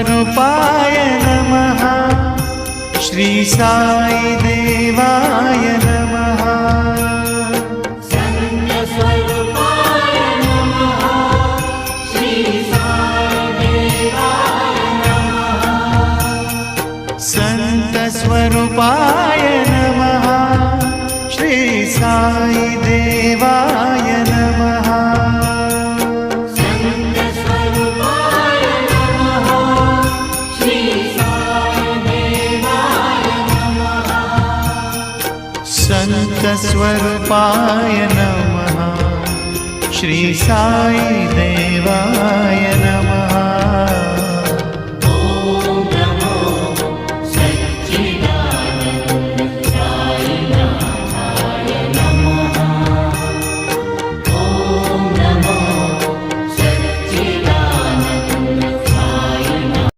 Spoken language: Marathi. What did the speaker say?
स्वरूपाय नमः। श्री साई देवाय नमः। संत स्वरूपाय नमः। श्री साई देवाय नमः। संत स्वरूपाय नमः। श्री साई देवाय नमः। संत स्वरूपाय नमः। श्री साई देवाय नमः। संत स्वरूपाय नमः। श्री साई देवाय